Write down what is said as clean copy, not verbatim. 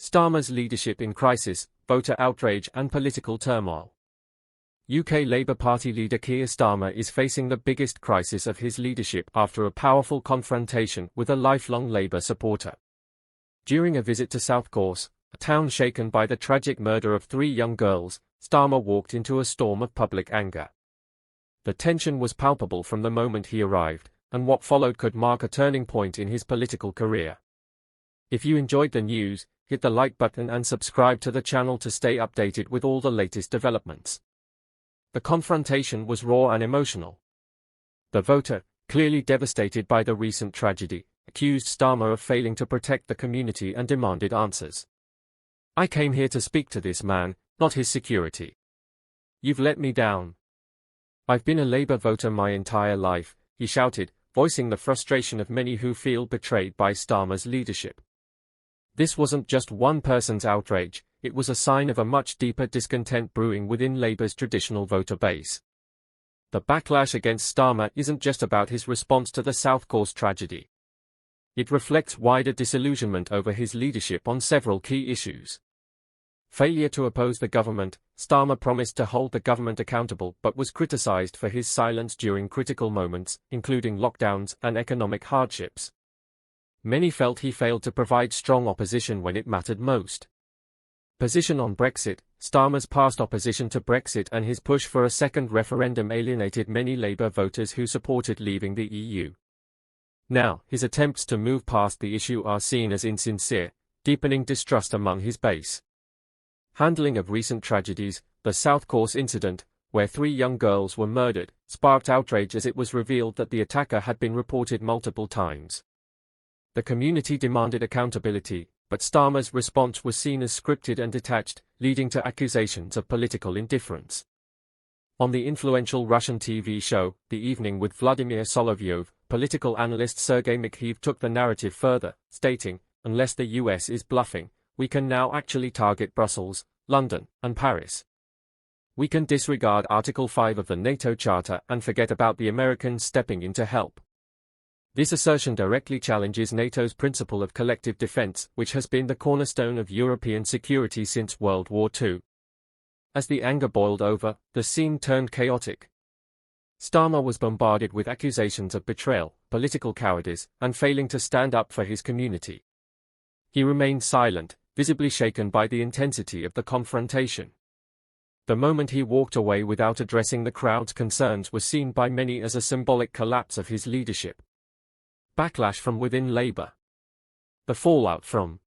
Starmer's leadership in crisis, voter outrage and political turmoil. UK Labour Party leader Keir Starmer is facing the biggest crisis of his leadership after a powerful confrontation with a lifelong Labour supporter. During a visit to South Kors, a town shaken by the tragic murder of 3 young girls, Starmer walked into a storm of public anger. The tension was palpable from the moment he arrived, and what followed could mark a turning point in his political career. If you enjoyed the news, hit the like button and subscribe to the channel to stay updated with all the latest developments. The confrontation was raw and emotional. The voter, clearly devastated by the recent tragedy, accused Starmer of failing to protect the community and demanded answers. "I came here to speak to this man, not his security. You've let me down. I've been a Labour voter my entire life," he shouted, voicing the frustration of many who feel betrayed by Starmer's leadership. This wasn't just one person's outrage, it was a sign of a much deeper discontent brewing within Labour's traditional voter base. The backlash against Starmer isn't just about his response to the South Kors tragedy. It reflects wider disillusionment over his leadership on several key issues. Failure to oppose the government. Starmer promised to hold the government accountable but was criticised for his silence during critical moments, including lockdowns and economic hardships. Many felt he failed to provide strong opposition when it mattered most. Position on Brexit. Starmer's past opposition to Brexit and his push for a second referendum alienated many Labour voters who supported leaving the EU. Now, his attempts to move past the issue are seen as insincere, deepening distrust among his base. Handling of recent tragedies. The South Kors incident, where 3 young girls were murdered, sparked outrage as it was revealed that the attacker had been reported multiple times. The community demanded accountability, but Starmer's response was seen as scripted and detached, leading to accusations of political indifference. On the influential Russian TV show, The Evening with Vladimir Solovyov, political analyst Sergei Mikheyev took the narrative further, stating, "Unless the US is bluffing, we can now actually target Brussels, London, and Paris. We can disregard Article 5 of the NATO Charter and forget about the Americans stepping in to help." This assertion directly challenges NATO's principle of collective defense, which has been the cornerstone of European security since World War II. As the anger boiled over, the scene turned chaotic. Starmer was bombarded with accusations of betrayal, political cowardice, and failing to stand up for his community. He remained silent, visibly shaken by the intensity of the confrontation. The moment he walked away without addressing the crowd's concerns was seen by many as a symbolic collapse of his leadership. Backlash from within Labour. The fallout from